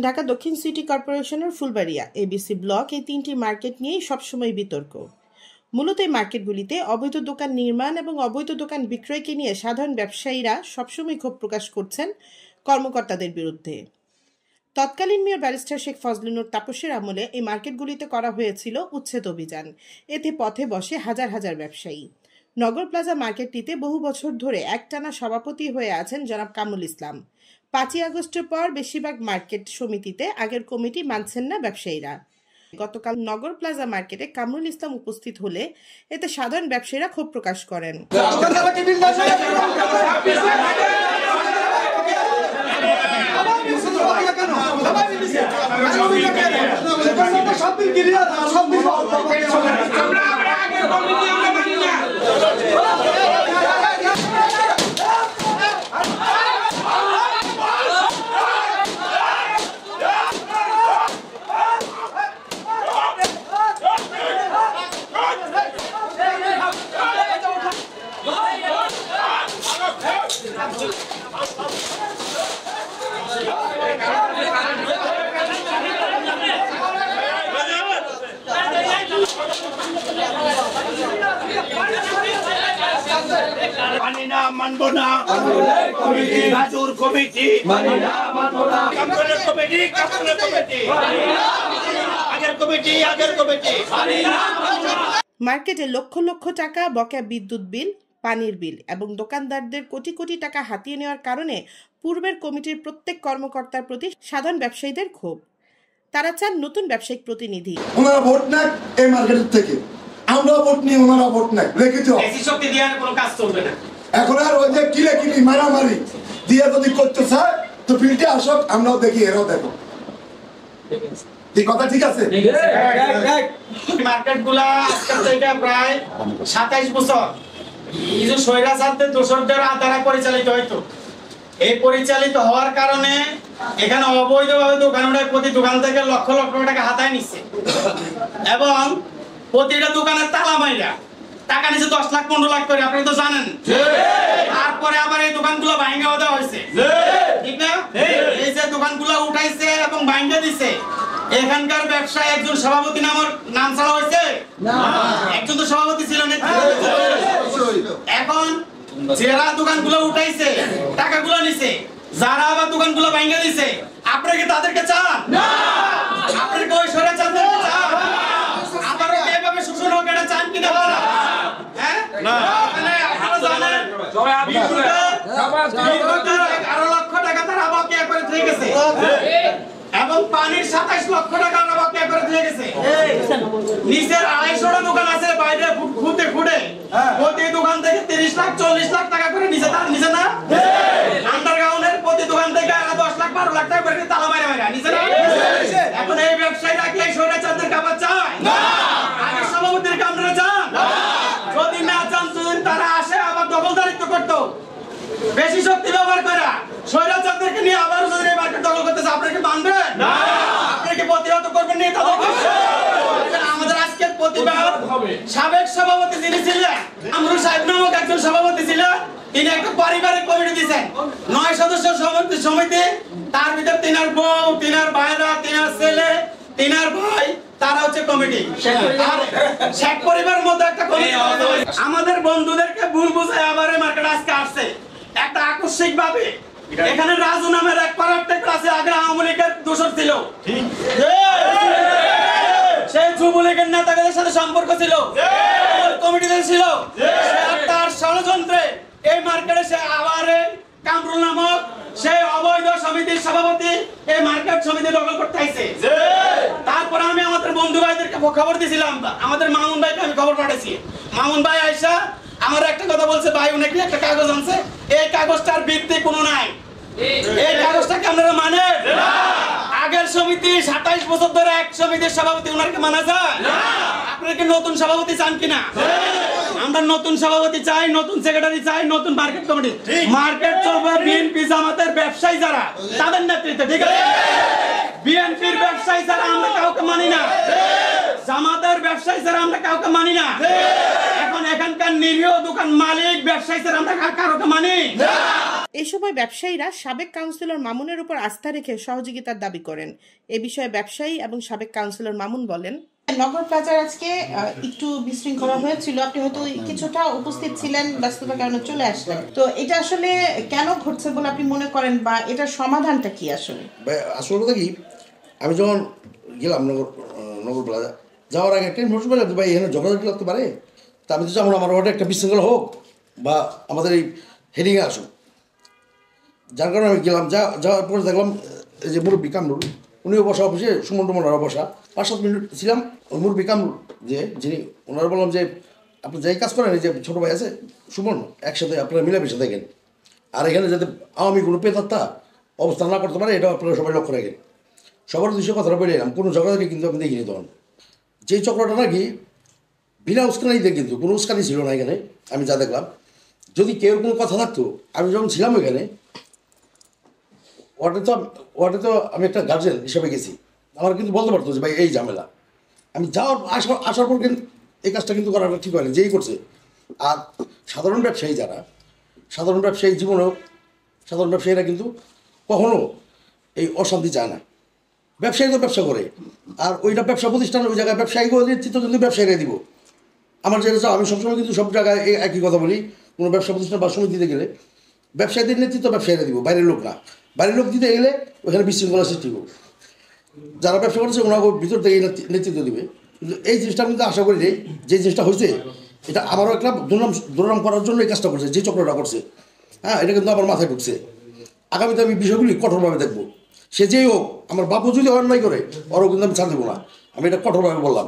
ঢাকা দক্ষিণ সিটি কর্পোরেশনের Phulbaria, ABC block এই তিনটি মার্কেট নিয়েই সবসময় বিতর্ক। মূলত এই মার্কেটগুলিতে অবৈধ দোকান নির্মাণ এবং অবৈধ দোকান বিক্রয়কে নিয়ে সাধারণ ব্যবসায়ীরা সবসময় ক্ষোভ প্রকাশ করছেন কর্মকর্তাদের বিরুদ্ধে। তৎকালীন মেয়র ব্যারিস্টার শেখ ফজলুন্নুর তাপসের আমলে এই মার্কেটগুলিতে করা হয়েছিল উচ্ছেদ অভিযান। এতে পথে বসে হাজার হাজার ব্যবসায়ী। নগর প্লাজা মার্কেটটিতে বহু বছর ধরে একটানা সভাপতি হয়ে আছেন জনাব কামরুল ইসলাম। 5ই আগস্টের পর বেশিরভাগ মার্কেট সমিতিতে আগের কমিটি মানছেন না ব্যবসায়ীরা। গতকাল নগর প্লাজা মার্কেটে কামরুল ইসলাম উপস্থিত হলে এতে সাধারণ ব্যবসায়ীরা ক্ষোভ প্রকাশ করেন। মার্কেটে লক্ষ লক্ষ টাকা বকেয়া বিদ্যুৎ বিল, পানির বিল এবং দোকানদারদের কোটি কোটি টাকা হাতিয়ে নেওয়ার কারণে পূর্বের কমিটির প্রত্যেক কর্মকর্তার প্রতি সাধারণ ব্যবসায়ীদের ক্ষোভ। তারা চান নতুন ব্যবসায়িক প্রতিনিধি। ওনারা ভোট নেন এই মার্কেটের থেকে, আমরা ভোট নিই, ওনারা ভোট নেন, রেখে যাও। বেশি শক্তি দিয়ে কোনো কাজ চলবে না। এখন আর ওই যে কিলে মারামারি দিয়ে যদি করতে চায় তো ফিল্ডে আসক, আমরাও দেখি, এরাও দেখো। এই কথা ঠিক আছে? মার্কেটগুলা আজকাল থেকে প্রায় 27 বছর কিছু স্বৈরাচারদের দোসরদের দ্বারা পরিচালিত হইতো। এই পরিচালিত হওয়ার কারণে এখানে অবৈধভাবে দোকান উঠায় প্রতি দোকান থেকে লক্ষ লক্ষ টাকা হাতায় নিচ্ছে এবং প্রতিটা দোকানের তালা মাইরা টাকা নিচ্ছে 10 লাখ 15 লাখ করে। আপনারা তো জানেন। তারপরে আবার এই দোকানগুলো ভাঙা দেওয়া হয়েছে, ঠিক না? এই যে দোকানগুলো উঠাইছে এবং ভাঙা দিছে, এখানকার ব্যবসায় একজন সভাপতি নাম ছাড়া হয়েছে? একজন তো সভাপতি ছিল না। এখন যারা দোকানগুলো উঠাইছে, টাকাগুলো নিছে, যারা আবার দোকানগুলো ভাঙা দিছে, আপনারা কি তাদেরকে চান? আপনারা কি ওই স্বৈরাচারদেরকে চান? আবারও এভাবে শোষণ হোক এটা চান কিনা আপনারা? হ্যাঁ, আপনারা জানেন 11 লক্ষ টাকা তারা বকেয়া করে দিয়ে গেছে এবং পানির 27 লক্ষ টাকা বকেয়া করে দিয়ে গেছে। নিচের 250টা দোকান আছে বাইরে খুঁটে প্রতি দোকান থেকে 30 লাখ 40 লাখ টাকা করে নিচে, তার নিচে না? আন্ডারগ্রাউন্ডের প্রতি দোকান থেকে 10 লাখ 12 লাখ টাকা করে তালা মারা নিচে না? এখন এই ব্যবসায়ীরা কি এই স্বৈরাচারদের কাপড় চায়? আগের সভাপতির কামরা চান? যদি না চান, যদি তারা আসে আবার দখলদারিত্ব করতো, বেশি শক্তি ব্যবহার করে স্বৈরাচারদেরকে নিয়ে আবার যদি এই মার্কেট দখল করতেছে, আপনারা কি মানবেন? আপনারা কি প্রতিহত করবেন? নিয়ে আমাদের আজকের প্রতিবাদ সাবেক সভাপতি যিনি ছিলেন আমরুল সাহেব নামক একজন সভাপতি ছিলেন, তিনি একটা পারিবারিক কমিটি দিয়েছেন, 9 সদস্য সমিতি। তার ভিতর তিনার বউ, তিনার ভাইরা, তিনার ছেলে, তিনার ভাই, তারা হচ্ছে কমিটি। শেখ পরিবারের মধ্যে একটা কমিটি। আমাদের বন্ধুদেরকে ভুল বুঝায় আবার এই মার্কেট আজকে আসছে একটা আকস্মিক ভাবে। এখানে রাজু নামের এক পারাট্টেক আছে, আগে আওয়ামী লীগের দোষর ছিল, সেই যুবলীগের নেতাদের সাথে সম্পর্ক ছিল, কমিটিতে ছিল। তার ষড়যন্ত্রে এই মার্কেটে সে আবার কামরুল নামক সেই অবৈধ সমিতির সভাপতি এই মার্কেট সমিতি দখল করতে আইছে। তারপরে আমি আমাদের বন্ধু ভাইদেরকে খবর দিয়েছিলাম, আমাদের মামুন ভাইকে আমি খবর পাঠাইছি। মামুন ভাই আইসা আমার একটা কথা বলছে, ভাই উনি একটা কাগজ আনছে, এই কাগজটার ভিত্তি কোনো নাই। এই কাগজটাকে আপনারা মানেন? আগের সমিতি 27 বছর ধরে এক সমিতির সভাপতি, ওনাকে মানা যায়? আপনারা কি নতুন সভাপতি চান কিনা? আমরা নতুন সভাপতি চাই, নতুন সেক্রেটারি চাই, নতুন মার্কেট কমিটি। মার্কেট চলবে বিএনপি জামাতের ব্যবসায়ী যারা, তাদের নেতৃত্বে, ঠিক আছে? বিএনপির ব্যবসায়ী ছাড়া আমরা কাউকে মানি না, জামাতের ব্যবসায়ী ছাড়া আমরা কাউকে মানি না। এখন এখানকার নিরীহ দোকান মালিক ব্যবসায়ী ছাড়া আমরা কাউকে মানি না। এই সময় ব্যবসায়ীরা সাবেক কাউন্সিলর মামুনের উপর আস্থা রেখে সহযোগিতার দাবি করেন। এ বিষয়ে ব্যবসায়ী এবং সাবেক কাউন্সিলর মামুন বলেন, নগর প্লাজার আজকে একটু বিশৃঙ্খলা হয়েছিল, আপনি হয়তো কিছুটা উপস্থিত ছিলেন, ব্যস্ততার কারণে চলে আসলেন। তো এটা আসলে কেন ঘটছে বলে আপনি মনে করেন, বা এটার সমাধানটা কি? আসলে আসল কথা কি, আমি যখন গেলাম নগর প্লাজা যাওয়ার আগে একটা ইনফরমেশন পেলাম ভাই এখানে ঝগড়াঝাটি লাগতে পারে, তা আমি তো যেমন আমার ওটা একটা বিশৃঙ্খলা হোক বা আমাদের এই হেডিংয়ে আসুক, যার কারণে আমি গেলাম। যাওয়ার পরে দেখলাম এই যে মুরব্বী কামরুল, উনিও বসা অফিসে, সুমন টুমনরা বসা, 5-7 মিনিট ছিলাম। ওই মুরব্বী কামরুল যিনি, ওনারা বললাম যে আপনি যাই কাজ করেন, এই যে ছোটো ভাই আছে সুমন, একসাথে আপনারা মিলামিশে দেখেন, আর এখানে যাতে আওয়ামী কোনো পেতাত্তা অবস্থান না করতে পারে এটাও আপনারা সবাই লক্ষ্য রাখেন। সবার উদ্দেশ্যে কথাটা বলে এলাম, কোনো ঝগড়াঝাটি কিন্তু আমি দেখিনি তখন। যেই চক্রটা নাকি বিনা উস্কানিতে, কিন্তু কোনো উস্কানি ছিল না এখানে, আমি যা দেখলাম। যদি কেউ কোনো কথা থাকতো, আমি যখন ছিলাম এখানে ওটা তো আমি একটা গার্জেন হিসেবে গেছি, আমার কিন্তু বলতে পারতো যে ভাই এই ঝামেলা। আমি আসার পর কিন্তু এই কাজটা কিন্তু করাটা ঠিক হয়নি, যেই করছে। আর সাধারণ ব্যবসায়ী যারা, সাধারণ ব্যবসায়ী জীবনেও সাধারণ ব্যবসায়ীরা কিন্তু কখনো এই অশান্তি চায় না। ব্যবসায়ী তো ব্যবসা করে, আর ওইটা ব্যবসা প্রতিষ্ঠান, ওই জায়গায় ব্যবসায়ীকেও নেতৃত্ব কিন্তু ব্যবসায়ীরা দিব। আমার যেটা আমি সবসময় কিন্তু সব জায়গায় একই কথা বলি, কোনো ব্যবসা প্রতিষ্ঠান বা সমিতিতে গেলে ব্যবসায়ীদের নেতৃত্ব ব্যবসায়ীরা দিব, বাইরের লোক না। বাইরের লোক দিতে গেলে ওখানে বিশৃঙ্খলা সৃষ্টি করবে। যারা ব্যবসা করছে ওনাকে ভিতর থেকে নেতৃত্ব দিবে। কিন্তু এই জিনিসটা আমি কিন্তু আশা করি যে জিনিসটা হয়েছে, এটা আমারও একটা দুর্নাম করার জন্য এই কাজটা করছে, যে চক্রটা করছে। হ্যাঁ, এটা কিন্তু আমার মাথায় ঢুকছে। আগামীতে আমি বিষয়গুলি কঠোরভাবে দেখবো। সে যেই হোক, আমার বাপু যদি অন্যায় করে ওরও কিন্তু আমি ছাড় দেবো না, আমি এটা কঠোরভাবে বললাম।